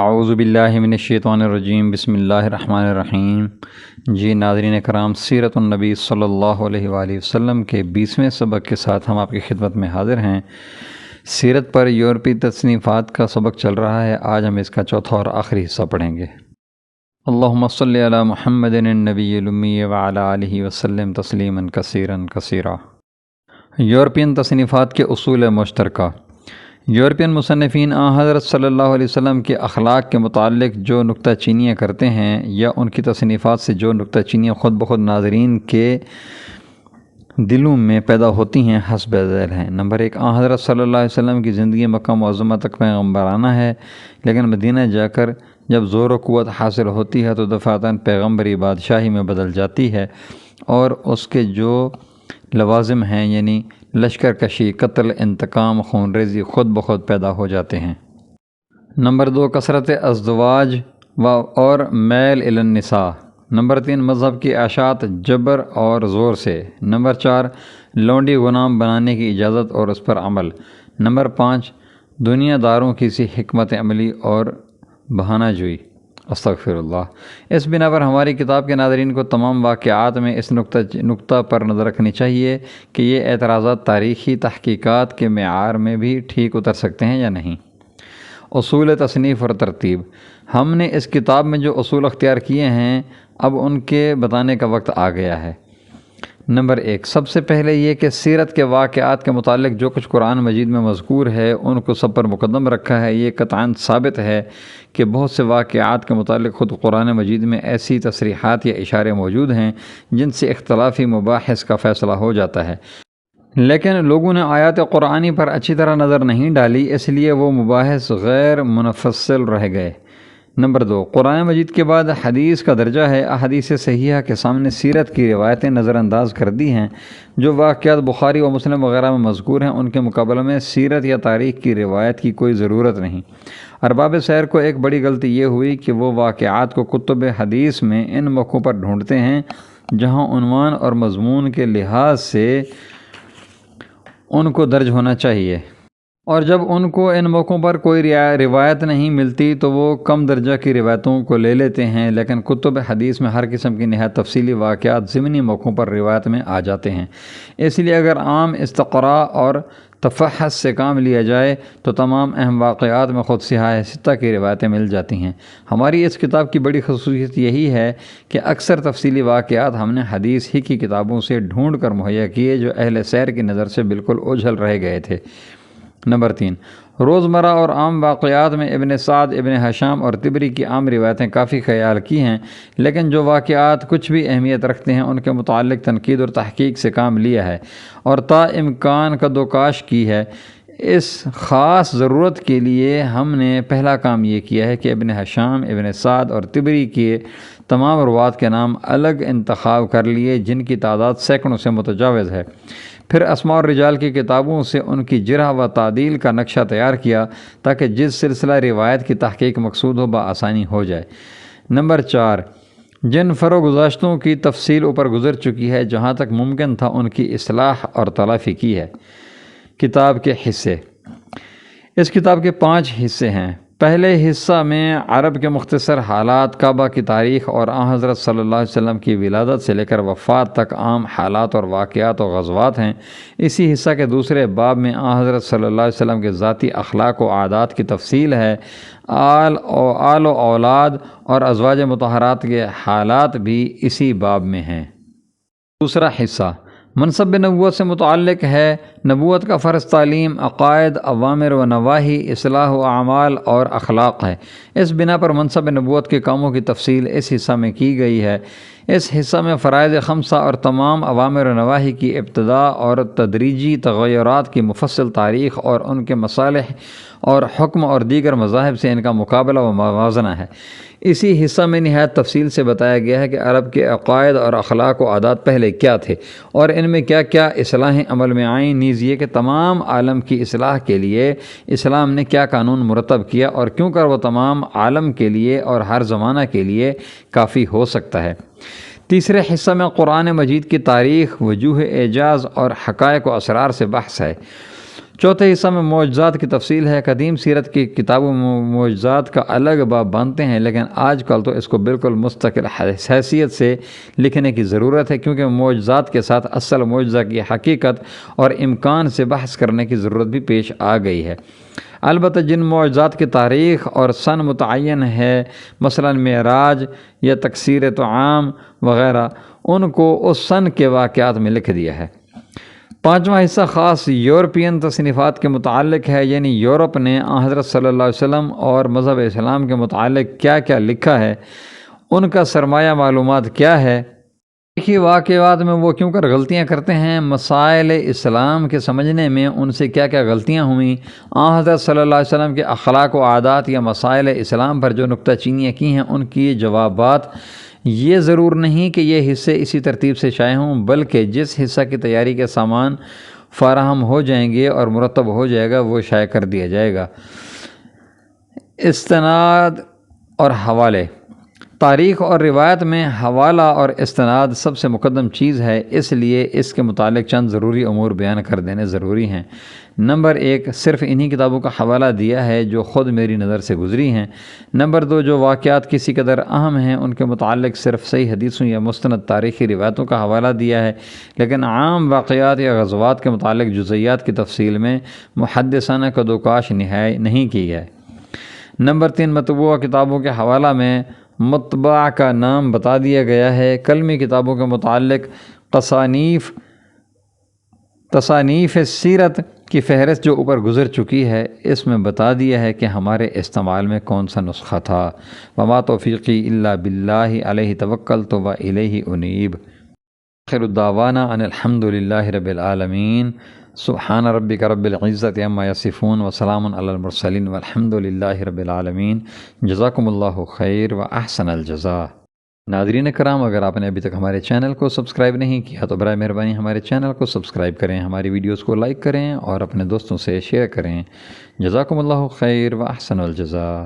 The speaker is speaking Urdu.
اعوذ باللہ من الشیطان الرجیم، بسم اللہ الرحمن الرحیم۔ جی ناظرین کرام، سیرت النبی صلی اللہ علیہ وآلہ وسلم کے 20ویں سبق کے ساتھ ہم آپ کی خدمت میں حاضر ہیں۔ سیرت پر یورپی تصنیفات کا سبق چل رہا ہے، آج ہم اس کا چوتھا اور آخری حصہ پڑھیں گے۔ اللہم صلی علی محمد النبی الامی وعلی آلہ وسلم تسلیما کثیرا کثیرا۔ یورپین تصنیفات کے اصول مشترکہ۔ یورپین مصنفین حضرت صلی اللہ علیہ وسلم کے اخلاق کے متعلق جو نکتہ چینیاں کرتے ہیں یا ان کی تصنیفات سے جو نکتہ چینیاں خود بخود ناظرین کے دلوں میں پیدا ہوتی ہیں حسب ذیل ہیں۔ نمبر 1، حضرت صلی اللہ علیہ وسلم کی زندگی مکہ معظمہ تک پیغمبرانہ ہے، لیکن مدینہ جا کر جب زور و قوت حاصل ہوتی ہے تو دفعتاً پیغمبری بادشاہی میں بدل جاتی ہے، اور اس کے جو لوازم ہیں یعنی لشکر کشی، قتل، انتقام، خون ریزی خود بخود پیدا ہو جاتے ہیں۔ نمبر 2، کثرت ازدواج اور میل الی النساء۔ نمبر 3، مذہب کی اشاعت جبر اور زور سے۔ نمبر 4، لونڈی غلام بنانے کی اجازت اور اس پر عمل۔ نمبر 5، دنیا داروں کی سی حکمت عملی اور بہانہ جوئی۔ استغفر اللہ۔ اس بنا پر ہماری کتاب کے ناظرین کو تمام واقعات میں اس نقطہ پر نظر رکھنی چاہیے کہ یہ اعتراضات تاریخی تحقیقات کے معیار میں بھی ٹھیک اتر سکتے ہیں یا نہیں۔ اصول تصنیف اور ترتیب۔ ہم نے اس کتاب میں جو اصول اختیار کیے ہیں اب ان کے بتانے کا وقت آ گیا ہے۔ نمبر 1، سب سے پہلے یہ کہ سیرت کے واقعات کے متعلق جو کچھ قرآن مجید میں مذکور ہے ان کو سب پر مقدم رکھا ہے۔ یہ قطعاً ثابت ہے کہ بہت سے واقعات کے متعلق خود قرآن مجید میں ایسی تصریحات یا اشارے موجود ہیں جن سے اختلافی مباحث کا فیصلہ ہو جاتا ہے، لیکن لوگوں نے آیات قرآنی پر اچھی طرح نظر نہیں ڈالی، اس لیے وہ مباحث غیر منفصل رہ گئے۔ نمبر 2، قرآن مجید کے بعد حدیث کا درجہ ہے۔ احادیث صحیحہ کے سامنے سیرت کی روایتیں نظر انداز کر دی ہیں۔ جو واقعات بخاری و مسلم وغیرہ میں مذکور ہیں ان کے مقابلے میں سیرت یا تاریخ کی روایت کی کوئی ضرورت نہیں۔ ارباب سیر کو ایک بڑی غلطی یہ ہوئی کہ وہ واقعات کو کتب حدیث میں ان موقعوں پر ڈھونڈتے ہیں جہاں عنوان اور مضمون کے لحاظ سے ان کو درج ہونا چاہیے، اور جب ان کو ان موقعوں پر کوئی روایت نہیں ملتی تو وہ کم درجہ کی روایتوں کو لے لیتے ہیں، لیکن کتب حدیث میں ہر قسم کی نہایت تفصیلی واقعات ضمنی موقعوں پر روایت میں آ جاتے ہیں۔ اس لیے اگر عام استقراء اور تفحص سے کام لیا جائے تو تمام اہم واقعات میں خود سیاہ ستہ کی روایتیں مل جاتی ہیں۔ ہماری اس کتاب کی بڑی خصوصیت یہی ہے کہ اکثر تفصیلی واقعات ہم نے حدیث ہی کی کتابوں سے ڈھونڈ کر مہیا کیے جو اہل سیر کی نظر سے بالکل اوجھل رہ گئے تھے۔ نمبر 3، روزمرہ اور عام واقعات میں ابن سعد، ابن ہشام اور طبری کی عام روایتیں کافی خیال کی ہیں، لیکن جو واقعات کچھ بھی اہمیت رکھتے ہیں ان کے متعلق تنقید اور تحقیق سے کام لیا ہے اور تا امکان قد و کاش کی ہے۔ اس خاص ضرورت کے لیے ہم نے پہلا کام یہ کیا ہے کہ ابن ہشام، ابن سعد اور طبری کے تمام روات کے نام الگ انتخاب کر لیے جن کی تعداد سینکڑوں سے متجاوز ہے۔ پھر اسماء الرجال کی کتابوں سے ان کی جرح و تعدیل کا نقشہ تیار کیا تاکہ جس سلسلہ روایت کی تحقیق مقصود ہو بآسانی ہو جائے۔ نمبر 4، جن فروگزاشتوں کی تفصیل اوپر گزر چکی ہے جہاں تک ممکن تھا ان کی اصلاح اور تلافی کی ہے۔ کتاب کے حصے۔ اس کتاب کے 5 حصے ہیں۔ پہلے حصہ میں عرب کے مختصر حالات، کعبہ کی تاریخ اور حضرت صلی اللہ علیہ وسلم کی ولادت سے لے کر وفات تک عام حالات اور واقعات و غزوات ہیں۔ اسی حصہ کے دوسرے باب میں حضرت صلی اللہ علیہ وسلم کے ذاتی اخلاق و عادات کی تفصیل ہے۔ آل و اولاد اور ازواج مطہرات کے حالات بھی اسی باب میں ہیں۔ دوسرا حصہ منصب نبوت سے متعلق ہے۔ نبوت کا فرض تعلیم، عقائد، اوامر و نواہی، اصلاح و اعمال اور اخلاق ہے۔ اس بنا پر منصب نبوت کے کاموں کی تفصیل اس حصہ میں کی گئی ہے۔ اس حصہ میں فرائض خمسہ اور تمام اوامر و نواہی کی ابتدا اور تدریجی تغیرات کی مفصل تاریخ اور ان کے مصالح اور حکم اور دیگر مذاہب سے ان کا مقابلہ و موازنہ ہے۔ اسی حصہ میں نہایت تفصیل سے بتایا گیا ہے کہ عرب کے عقائد اور اخلاق و عادات پہلے کیا تھے اور ان میں کیا کیا اصلاحیں عمل میں آئیں، نیز یہ کہ تمام عالم کی اصلاح کے لیے اسلام نے کیا قانون مرتب کیا اور کیوں کر وہ تمام عالم کے لیے اور ہر زمانہ کے لیے کافی ہو سکتا ہے۔ تیسرے حصہ میں قرآن مجید کی تاریخ، وجوہ اعجاز اور حقائق و اسرار سے بحث ہے۔ چوتھے حصہ میں معجزات کی تفصیل ہے۔ قدیم سیرت کی کتابوں میں معجزات کا الگ باب بانتے ہیں، لیکن آج کل تو اس کو بالکل مستقل حیثیت سے لکھنے کی ضرورت ہے، کیونکہ معجزات کے ساتھ اصل معجزہ کی حقیقت اور امکان سے بحث کرنے کی ضرورت بھی پیش آ گئی ہے۔ البتہ جن معجزات کی تاریخ اور سن متعین ہے، مثلا معراج یا تکثیر طعام وغیرہ، ان کو اس سن کے واقعات میں لکھ دیا ہے۔ پانچواں حصہ خاص یورپین تصنیفات کے متعلق ہے، یعنی یورپ نے حضرت صلی اللہ علیہ وسلم اور مذہب اسلام کے متعلق کیا کیا لکھا ہے، ان کا سرمایہ معلومات کیا ہے، تاریخی واقعات میں وہ کیوں کر غلطیاں کرتے ہیں، مسائل اسلام کے سمجھنے میں ان سے کیا کیا غلطیاں ہوئیں، حضرت صلی اللہ علیہ وسلم کے اخلاق و عادات یا مسائل اسلام پر جو نکتہ چینیاں کی ہیں، ان کی جوابات۔ یہ ضرور نہیں کہ یہ حصے اسی ترتیب سے شائع ہوں، بلکہ جس حصہ کی تیاری کے سامان فراہم ہو جائیں گے اور مرتب ہو جائے گا وہ شائع کر دیا جائے گا۔ استناد اور حوالے۔ تاریخ اور روایت میں حوالہ اور استناد سب سے مقدم چیز ہے، اس لیے اس کے متعلق چند ضروری امور بیان کر دینے ضروری ہیں۔ نمبر 1، صرف انہی کتابوں کا حوالہ دیا ہے جو خود میری نظر سے گزری ہیں۔ نمبر 2، جو واقعات کسی قدر اہم ہیں ان کے متعلق صرف صحیح حدیثوں یا مستند تاریخی روایتوں کا حوالہ دیا ہے، لیکن عام واقعات یا غزوات کے متعلق جزئیات کی تفصیل میں محدثانہ کدوکاش نہیں کی ہے۔ نمبر 3، مطبوعہ کتابوں کے حوالہ میں مطبع کا نام بتا دیا گیا ہے۔ کلمی کتابوں کے متعلق تصانیف سیرت کی فہرست جو اوپر گزر چکی ہے، اس میں بتا دیا ہے کہ ہمارے استعمال میں کون سا نسخہ تھا۔ وما توفیقی الا باللہ علیہ توکلت و الیہ انیب۔ آخر الدعوانا ان الحمد للہ رب العالمین۔ سبحان ربک رب العزت عما یصفون وسلام علی المرسلین والحمد للہ رب العالمین۔ جزاکم اللہ خیر و احسن الجزاء۔ ناظرین کرام، اگر آپ نے ابھی تک ہمارے چینل کو سبسکرائب نہیں کیا تو برائے مہربانی ہمارے چینل کو سبسکرائب کریں، ہماری ویڈیوز کو لائک کریں اور اپنے دوستوں سے شیئر کریں۔ جزاکم اللہ خیر و احسن الجزاء۔